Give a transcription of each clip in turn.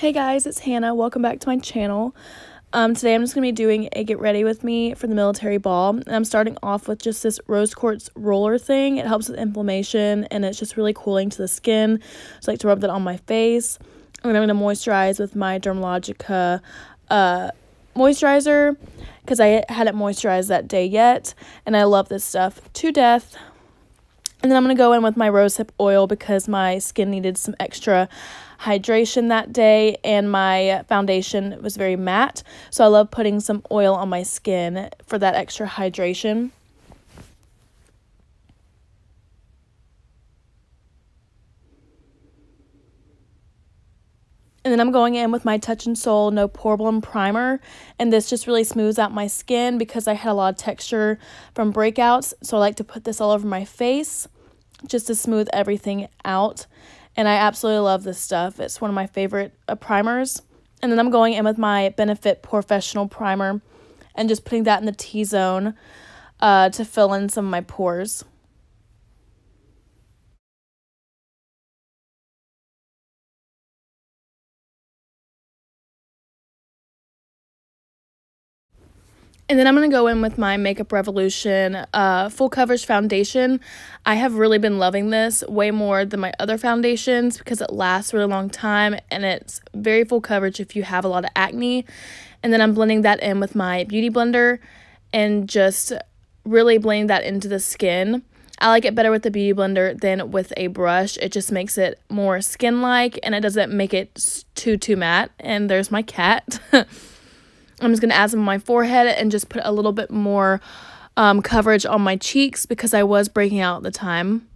Hey guys, it's Hannah. Welcome back to my channel. Today I'm just going to be doing a get ready with me for the military ball. And I'm starting off with just this rose quartz roller thing. It helps with inflammation and it's just really cooling to the skin. So I like to rub that on my face. And then I'm going to moisturize with my Dermalogica moisturizer because I hadn't moisturized that day yet. And I love this stuff to death. And then I'm going to go in with my rosehip oil because my skin needed some extra hydration that day and my foundation was very matte. So I love putting some oil on my skin for that extra hydration. And then I'm going in with my Touch in Sol No Problem Primer. And this just really smooths out my skin because I had a lot of texture from breakouts. So I like to put this all over my face just to smooth everything out. And I absolutely love this stuff. It's one of my favorite primers. And then I'm going in with my Benefit Professional Primer and just putting that in the T-zone to fill in some of my pores. And then I'm going to go in with my Makeup Revolution Full Coverage Foundation. I have really been loving this way more than my other foundations because it lasts a really long time and it's very full coverage if you have a lot of acne. And then I'm blending that in with my Beauty Blender and just really blending that into the skin. I like it better with the Beauty Blender than with a brush. It just makes it more skin-like and it doesn't make it too matte. And there's my cat. I'm just going to add some on my forehead and just put a little bit more coverage on my cheeks because I was breaking out at the time.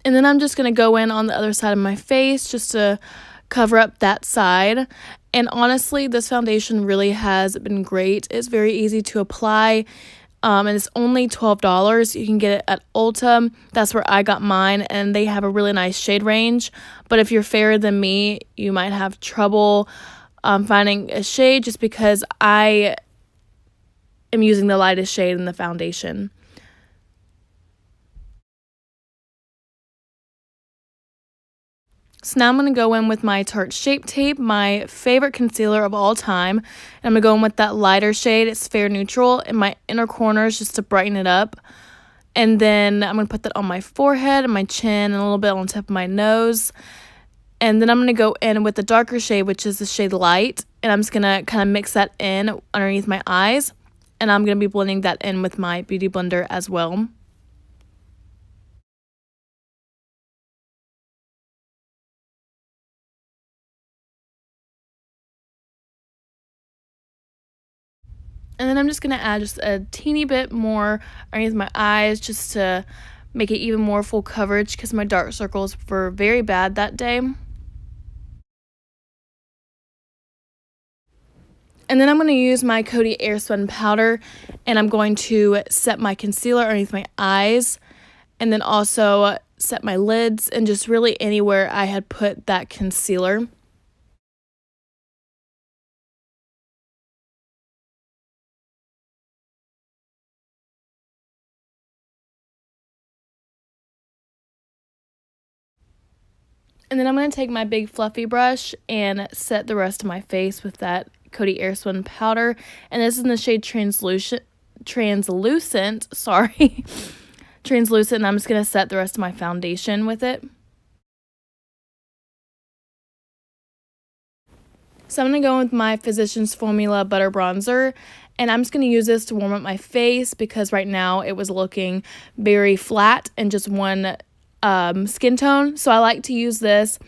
And then I'm just going to go in on the other side of my face just to cover up that side. And honestly, this foundation really has been great. It's very easy to apply, and it's only $12. You can get it at Ulta. That's where I got mine, and they have a really nice shade range. But if you're fairer than me, you might have trouble finding a shade just because I am using the lightest shade in the foundation. So now I'm going to go in with my Tarte Shape Tape, my favorite concealer of all time. And I'm going to go in with that lighter shade. It's Fair Neutral in my inner corners just to brighten it up. And then I'm going to put that on my forehead and my chin and a little bit on top of my nose. And then I'm going to go in with the darker shade, which is the shade Light. And I'm just going to kind of mix that in underneath my eyes. And I'm going to be blending that in with my Beauty Blender as well. And then I'm just going to add just a teeny bit more underneath my eyes just to make it even more full coverage because my dark circles were very bad that day. And then I'm going to use my Coty Airspun powder and I'm going to set my concealer underneath my eyes and then also set my lids and just really anywhere I had put that concealer. And then I'm going to take my big fluffy brush and set the rest of my face with that Coty Airspun powder. And this is in the shade Translucent, sorry. Translucent, and I'm just going to set the rest of my foundation with it. So I'm going to go with my Physicians Formula Butter Bronzer. And I'm just going to use this to warm up my face because right now it was looking very flat and just one skin tone. So I like to use this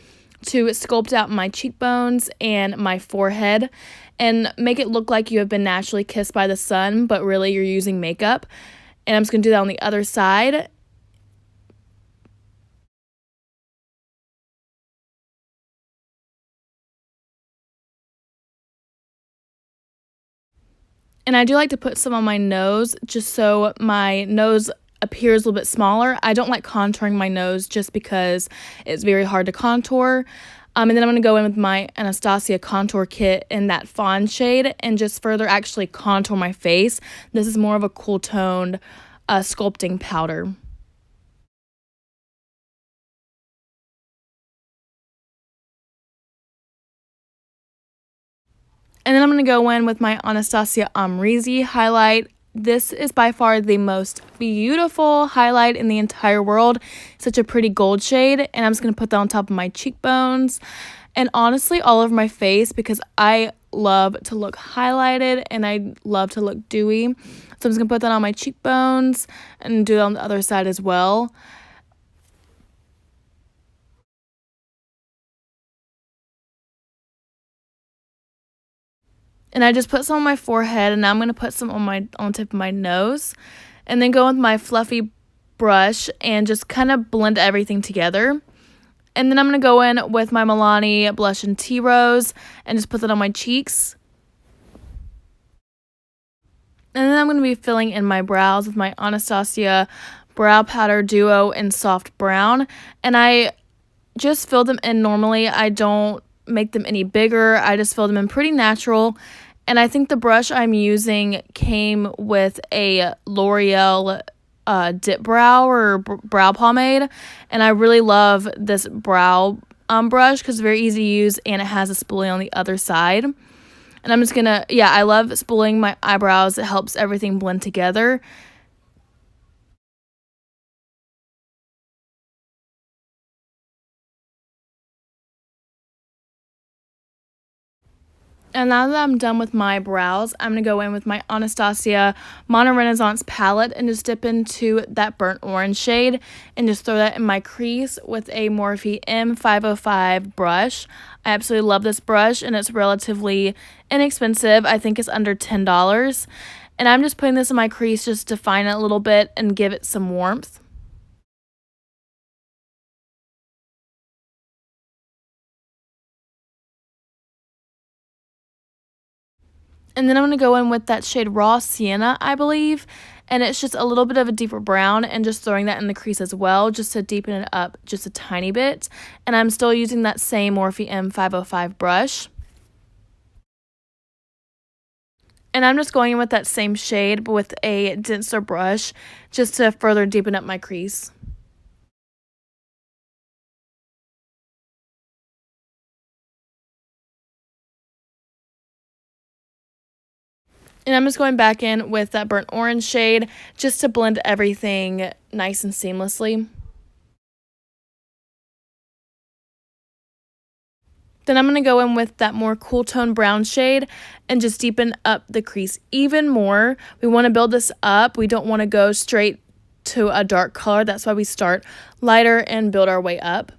to sculpt out my cheekbones and my forehead and make it look like you have been naturally kissed by the sun, but really you're using makeup. And I'm just going to do that on the other side. And I do like to put some on my nose just so my nose appears a little bit smaller. I don't like contouring my nose just because it's very hard to contour. And then I'm going to go in with my Anastasia contour kit in that fawn shade and just further actually contour my face. This is more of a cool toned sculpting powder. And then I'm going to go in with my Anastasia Amrezy highlight. This is by far the most beautiful highlight in the entire world. Such a pretty gold shade. And I'm just going to put that on top of my cheekbones. And honestly, all over my face, because I love to look highlighted and I love to look dewy. So I'm just going to put that on my cheekbones and do it on the other side as well. And I just put some on my forehead, and now I'm going to put some on the tip of my nose. And then go with my fluffy brush and just kind of blend everything together. And then I'm going to go in with my Milani blush in Tea Rose and just put that on my cheeks. And then I'm going to be filling in my brows with my Anastasia Brow Powder Duo in Soft Brown. And I just fill them in normally. I don't make them any bigger. I just fill them in pretty natural. And I think the brush I'm using came with a L'Oreal dip brow or brow pomade. And I really love this brow brush because it's very easy to use and it has a spoolie on the other side. And I'm just going to, I love spooling my eyebrows. It helps everything blend together. And now that I'm done with my brows, I'm going to go in with my Anastasia Mono Renaissance palette and just dip into that burnt orange shade and just throw that in my crease with a Morphe M505 brush. I absolutely love this brush and it's relatively inexpensive. I think it's under $10. And I'm just putting this in my crease just to define it a little bit and give it some warmth. And then I'm going to go in with that shade Raw Sienna, I believe. And it's just a little bit of a deeper brown and just throwing that in the crease as well, just to deepen it up just a tiny bit. And I'm still using that same Morphe M505 brush. And I'm just going in with that same shade, but with a denser brush, just to further deepen up my crease. And I'm just going back in with that burnt orange shade, just to blend everything nice and seamlessly. Then I'm going to go in with that more cool tone brown shade and just deepen up the crease even more. We want to build this up. We don't want to go straight to a dark color. That's why we start lighter and build our way up.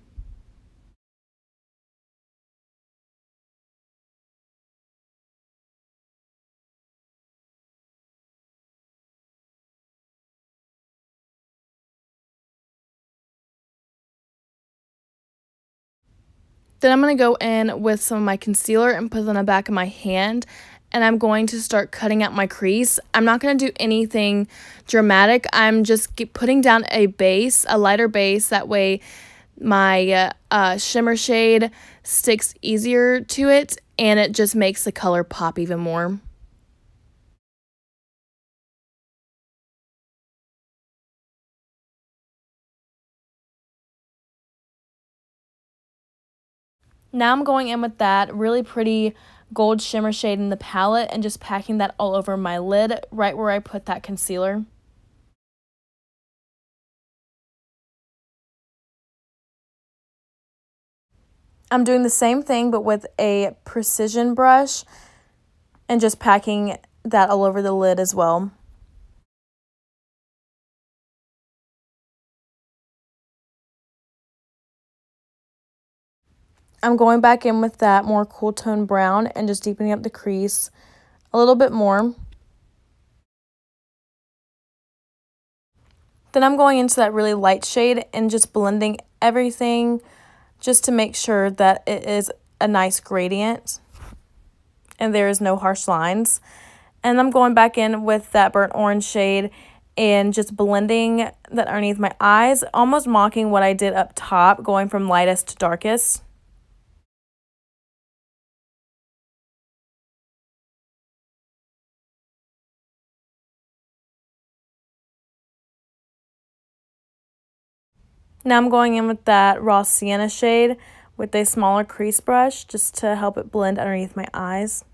Then I'm going to go in with some of my concealer and put it on the back of my hand. And I'm going to start cutting out my crease. I'm not going to do anything dramatic. I'm just putting down a base, a lighter base. That way my shimmer shade sticks easier to it. And it just makes the color pop even more. Now I'm going in with that really pretty gold shimmer shade in the palette and just packing that all over my lid right where I put that concealer. I'm doing the same thing but with a precision brush and just packing that all over the lid as well. I'm going back in with that more cool tone brown and just deepening up the crease a little bit more. Then I'm going into that really light shade and just blending everything just to make sure that it is a nice gradient and there is no harsh lines. And I'm going back in with that burnt orange shade and just blending that underneath my eyes, almost mocking what I did up top, going from lightest to darkest. Now I'm going in with that raw sienna shade with a smaller crease brush just to help it blend underneath my eyes.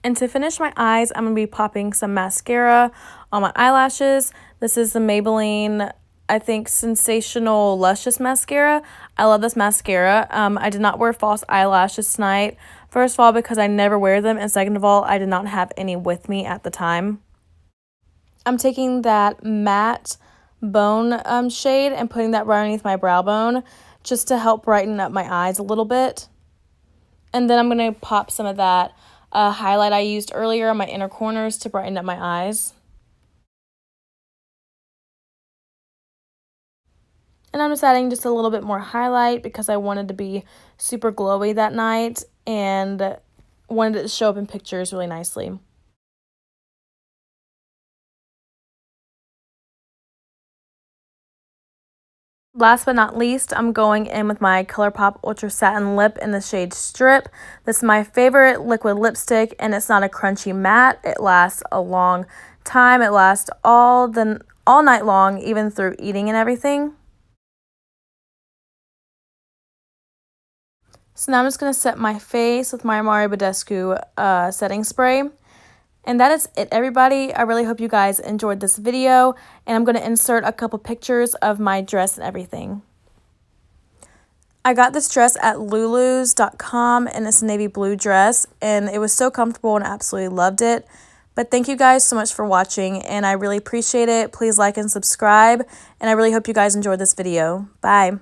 And to finish my eyes, I'm going to be popping some mascara on my eyelashes. This is the Maybelline, I think, Sensational Luscious Mascara. I love this mascara. I did not wear false eyelashes tonight. First of all, because I never wear them. And second of all, I did not have any with me at the time. I'm taking that matte bone shade and putting that right underneath my brow bone just to help brighten up my eyes a little bit. And then I'm going to pop some of that highlight I used earlier on my inner corners to brighten up my eyes. And I'm just adding just a little bit more highlight because I wanted to be super glowy that night and wanted it to show up in pictures really nicely. Last but not least, I'm going in with my ColourPop Ultra Satin Lip in the shade Strip. This is my favorite liquid lipstick, and it's not a crunchy matte. It lasts a long time. It lasts all night long, even through eating and everything. So now I'm just going to set my face with my Mario Badescu setting spray. And that is it, everybody. I really hope you guys enjoyed this video, and I'm going to insert a couple pictures of my dress and everything. I got this dress at lulus.com, and it's a navy blue dress, and it was so comfortable and I absolutely loved it. But thank you guys so much for watching, and I really appreciate it. Please like and subscribe, and I really hope you guys enjoyed this video. Bye.